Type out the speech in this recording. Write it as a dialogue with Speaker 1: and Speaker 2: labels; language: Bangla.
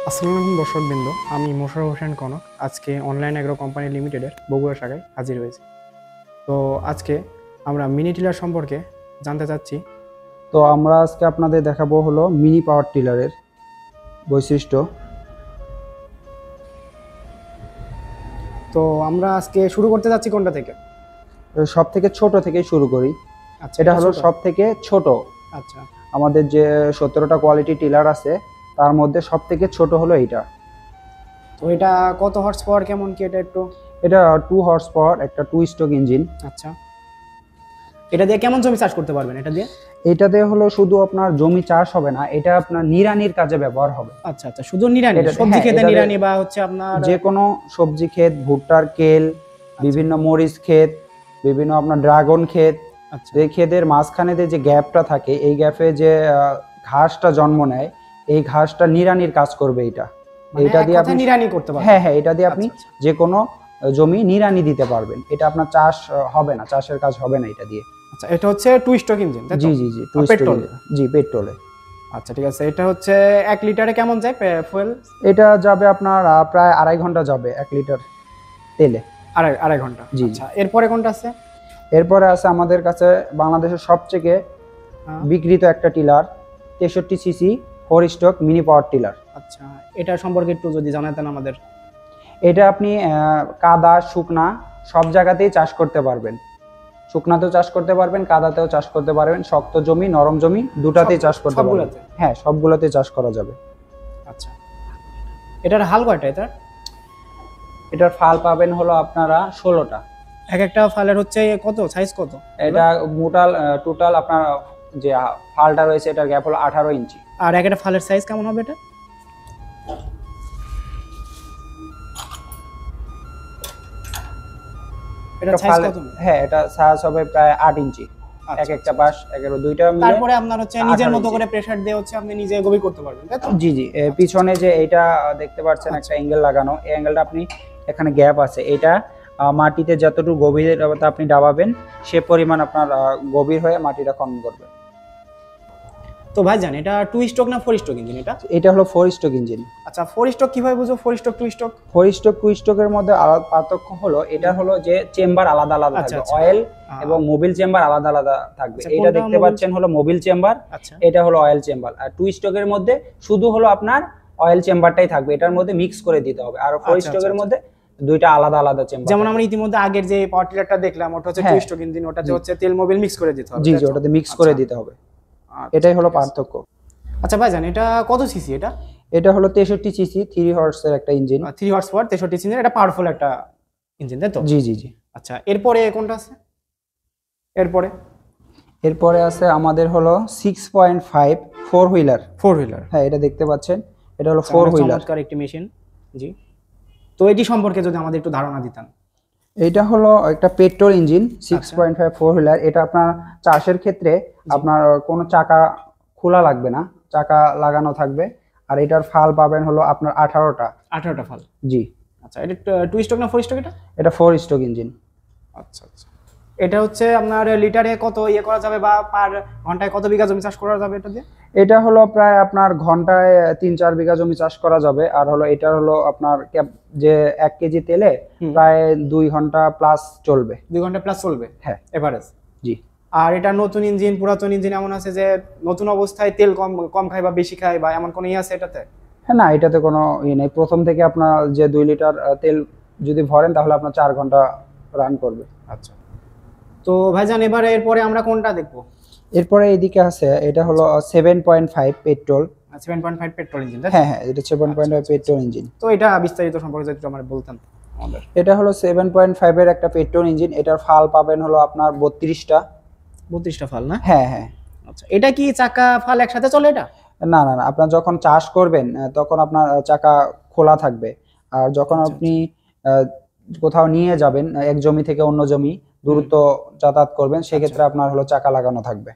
Speaker 1: আসসালামু আলাইকুম দর্শকবৃন্দ, আমি মোশাররফ হোসেন কনক আজকে অনলাইন অ্যাগ্রো কোম্পানি লিমিটেডের বগুড়া শাখায় হাজির হয়েছি। তো আজকে আমরা মিনি টিলার সম্পর্কে জানতে চাচ্ছি।
Speaker 2: তো আমরা আজকে আপনাদের দেখাবো হলো মিনি পাওয়ার টিলারের বৈশিষ্ট্য।
Speaker 1: তো আমরা আজকে শুরু করতে যাচ্ছি কোনটা থেকে?
Speaker 2: সব থেকে ছোট থেকে শুরু করি।
Speaker 1: আচ্ছা,
Speaker 2: এটা হলো
Speaker 1: ছোট।
Speaker 2: সব থেকে ছোট।
Speaker 1: আচ্ছা,
Speaker 2: আমাদের যে 17টা কোয়ালিটি টিলার আছে তার মধ্যে সব থেকে ছোট হলো এইটা।
Speaker 1: তো এটা কত হর্স পাওয়ার, কেমন কি এটা একটু?
Speaker 2: এটা 2 হর্স পাওয়ার, একটা 2 স্ট্রোক ইঞ্জিন।
Speaker 1: আচ্ছা, এটা দিয়ে কেমন জমি চাষ করতে পারবেন এটা দিয়ে?
Speaker 2: এটাতে হলো শুধু আপনার জমি চাষ হবে না, এটা আপনার নিড়ানির কাজে ব্যবহার হবে।
Speaker 1: আচ্ছা আচ্ছা, শুধু নিড়ানি,
Speaker 2: এটা-
Speaker 1: সবজি
Speaker 2: হ্যাঁ,
Speaker 1: খেতে
Speaker 2: এটাতে
Speaker 1: নিড়ানি বা হচ্ছে আপনার
Speaker 2: যে কোনো সবজি ক্ষেত, ভুট্টার কেল, বিভিন্ন মরিচ ক্ষেত, বিভিন্ন আপনার ড্রাগন ক্ষেত,
Speaker 1: আচ্ছা,
Speaker 2: এই ক্ষেতের মাঝখানে যে গ্যাপটা থাকে, এই গ্যাপে যে ঘাসটা জন্ম নেয়, এই ঘাসটা নিড়ানির কাজ করবে এটা।
Speaker 1: মানে
Speaker 2: এটা
Speaker 1: এক
Speaker 2: দিয়ে
Speaker 1: কথায়
Speaker 2: আপনি
Speaker 1: নিড়ানি করতে পারবেন।
Speaker 2: হ্যাঁ, এটা দিয়ে আপনি
Speaker 1: আচ্ছা, আচ্ছা।
Speaker 2: যে কোনো জমি নিড়ানি দিতে পারবেন। এটা আপনার চাষ হবে না, চাষের কাজ হবে না এটা দিয়ে।
Speaker 1: আচ্ছা, এটা হচ্ছে টু স্ট্রোক ইঞ্জিন, তাই তো?
Speaker 2: জি জি জি,
Speaker 1: পেট্রোল।
Speaker 2: জি পেট্রোলে।
Speaker 1: আচ্ছা, ঠিক আছে। এটা হচ্ছে 1 লিটারে কেমন যায় ফুয়েল?
Speaker 2: এটা যাবে আপনার প্রায় 2.5 ঘন্টা যাবে 1 লিটার তেলে।
Speaker 1: আড়াই আড়াই ঘন্টা।
Speaker 2: জি।
Speaker 1: আচ্ছা, এরপরে কোনটা আছে?
Speaker 2: এরপরে আছে আমাদের কাছে বাংলাদেশের সবচেয়ে বিক্রিত একটা tiller, 63 CC 4 stroke mini power tiller.
Speaker 1: আচ্ছা, এটা সম্পর্কে একটু যদি জানাতেন আমাদের।
Speaker 2: এটা আপনি কাদা শুকনা সব জায়গাতেই চাষ করতে পারবেন। শুকনাতেও চাষ করতে পারবেন, কাদাতেও চাষ করতে পারবেন, শক্ত জমি নরম জমি দুটাতেই চাষ করতে পারবেন।
Speaker 1: সবগুলোতে?
Speaker 2: হ্যাঁ, সবগুলোতে চাষ করা যাবে।
Speaker 1: আচ্ছা, এটার হাল কয়টা এটার?
Speaker 2: এটার ফাল পাবেন হলো আপনারা 16টা।
Speaker 1: এক একটা ফালের হচ্ছে কত সাইজ, কত?
Speaker 2: এটা টোটাল আপনার যে ফালটা রয়েছে এটার গ্যাপ হলো 18 ইঞ্চি।
Speaker 1: আর এক একটা ফালের সাইজ কেমন হবে এটা? এটা সাইজ কত?
Speaker 2: হ্যাঁ, এটা সাইজ হবে প্রায় 8 ইঞ্চি।
Speaker 1: আচ্ছা,
Speaker 2: এক একটা পাশ, একের দুইটা মিলে।
Speaker 1: তারপরে আপনার হচ্ছে নিজের
Speaker 2: 18
Speaker 1: মতো
Speaker 2: ইঞ্চি।
Speaker 1: করে প্রেসার দিয়ে হচ্ছে আপনি নিজে গভীর করতে পারবেন, তাই তো?
Speaker 2: জি জি, পিছনে যে এইটা দেখতে পাচ্ছেন একটা অ্যাঙ্গেল লাগানো, এই অ্যাঙ্গেলটা আপনি এখানে গ্যাপ আছে, এটা মাটিতে যতটুকু গভীরতা আপনি ডাবাবেন সে পরিমাণ আপনার গভীর হয়ে মাটিটা খনন করবে।
Speaker 1: তো ভাইজান, এটা টু স্ট্রোক না 4 স্ট্রোক ইঞ্জিন এটা?
Speaker 2: এটা হলো 4 স্ট্রোক ইঞ্জিন।
Speaker 1: আচ্ছা, 4 স্ট্রোক কিভাবে বুঝবো? 4 স্ট্রোক 2 স্ট্রোক?
Speaker 2: 4 স্ট্রোক 2 স্ট্রোকের মধ্যে আলাদা পার্থক্য হলো, এটা হলো যে চেম্বার আলাদা আলাদা
Speaker 1: আচ্ছা,
Speaker 2: থাকবে,
Speaker 1: আচ্ছা।
Speaker 2: অয়েল এবং মোবিল চেম্বার আলাদা আলাদা থাকবে।
Speaker 1: আচ্ছা,
Speaker 2: এটা
Speaker 1: কোনটা
Speaker 2: দেখতে
Speaker 1: mobile?
Speaker 2: পাচ্ছেন হলো মোবিল চেম্বার,
Speaker 1: আচ্ছা,
Speaker 2: এটা হলো অয়েল চেম্বার। আর 2 স্ট্রোকের মধ্যে শুধু হলো আপনার অয়েল চেম্বারটাই থাকবে, এটার মধ্যে মিক্স করে দিতে হবে। আর 4
Speaker 1: আচ্ছা,
Speaker 2: স্ট্রোকের
Speaker 1: আচ্ছা।
Speaker 2: মধ্যে দুইটা আলাদা আলাদা চেম্বার।
Speaker 1: যেমন আমরা ইতিমধ্যে আগের যে পাওয়ার টিলারটা দেখলাম, ওটা হচ্ছে টু
Speaker 2: হ্যাঁ।
Speaker 1: স্ট্রোক ইঞ্জিন, ওটাতে
Speaker 2: জি।
Speaker 1: হচ্ছে তেল মোবিল মিক্স করে দিতে হবে,
Speaker 2: জি
Speaker 1: তাই
Speaker 2: জি,
Speaker 1: তো?
Speaker 2: ওটাতে মিক্স করে
Speaker 1: আচ্ছা,
Speaker 2: দিতে হবে।
Speaker 1: আচ্ছা,
Speaker 2: এটাই হলো
Speaker 1: ঠিক আছে।
Speaker 2: পার্থক্য।
Speaker 1: আচ্ছা ভাইজান, এটা কত সিসি এটা?
Speaker 2: এটা হলো 63 সিসি 3 হর্সের একটা ইঞ্জিন।
Speaker 1: 3 হর্স পাওয়ার 63 সিসি, এটা পাওয়ারফুল একটা ইঞ্জিন, তাই তো?
Speaker 2: জি জি জি।
Speaker 1: আচ্ছা, এরপরে কোনটা আছে? এরপরে
Speaker 2: এরপরে আছে আমাদের হলো 6.5 ফোর হুইলার।
Speaker 1: 4 হুইলার।
Speaker 2: হ্যাঁ, এটা দেখতে পাচ্ছেন, এটা হলো 4 হুইলার।
Speaker 1: চমৎকার একটি মেশিন। জি। তো এটি সম্পর্কে যদি আমাদের একটু ধারণা দিতেন।
Speaker 2: এটা হলো একটা পেট্রোল ইঞ্জিন 6.5 ফোর হুইলার। এটা আপনার চাষের ক্ষেত্রে আপনার কোনো চাকা খোলা লাগবে না, চাকা লাগানো থাকবে। আর এটার ফাল পাবেন হলো আপনার 18টা।
Speaker 1: 18টা ফাল।
Speaker 2: জি।
Speaker 1: আচ্ছা, এটা টু স্ট্রোক না 4 স্ট্রোক এটা?
Speaker 2: এটা 4 স্ট্রোক ইঞ্জিন।
Speaker 1: আচ্ছা আচ্ছা। এটা হচ্ছে আপনার লিটারে কত ইয়ে করা যাবে বা পার ঘন্টায় কত বিঘা জমি চাষ করা যাবে এটা দিয়ে?
Speaker 2: এটা হলো প্রায় আপনার ঘন্টায় 3-4 বিঘা জমি চাষ করা যাবে। আর হলো এটা হলো আপনার যে 1 কেজি তেলে প্রায় 2 ঘন্টা প্লাস চলবে।
Speaker 1: 2 ঘন্টা প্লাস চলবে?
Speaker 2: হ্যাঁ,
Speaker 1: এভারেজ।
Speaker 2: জি।
Speaker 1: আর এটা নতুন ইঞ্জিন পুরাতন ইঞ্জিন এমন আছে যে নতুন অবস্থায় তেল কম কম খায় বা বেশি খায় বা এমন কোনো ইয়ে আছে এটাতে?
Speaker 2: হ্যাঁ, না, এটাতে কোনো ইয়ে নেই। প্রথম থেকে আপনার যে 2 লিটার তেল যদি ভরেন তাহলে আপনার 4 ঘন্টা রান করবে।
Speaker 1: আচ্ছা। তো ভাইজান, এবারে এরপরে আমরা কোনটা দেখবো?
Speaker 2: এরপরে এইদিকে আছে, এটা হলো 7.5 পেট্রোল।
Speaker 1: 7.5 পেট্রোল ইঞ্জিন,
Speaker 2: হ্যাঁ হ্যাঁ, এটা 7.5 পেট্রোল ইঞ্জিন।
Speaker 1: তো এটা বিস্তারিত সম্পর্কে যদি একটু আমার বলতেন আমাদের।
Speaker 2: এটা হলো 7.5 এর একটা পেট্রোল ইঞ্জিন। এটার ফাল পাবেন হলো আপনার 32টা।
Speaker 1: 32টা ফাল না?
Speaker 2: হ্যাঁ হ্যাঁ।
Speaker 1: আচ্ছা, এটা কি চাকা ফাল একসাথে চলে এটা?
Speaker 2: না না না, আপনার যখন চাষ করবেন তখন আপনার চাকা খোলা থাকবে। আর যখন
Speaker 1: আচ্ছা,
Speaker 2: আপনি কোথাও নিয়ে যাবেন এক জমি থেকে অন্য জমি দূরত্ব যাতায়াত করবেন, সেক্ষেত্রে আপনার হলো চাকা লাগানো থাকবে।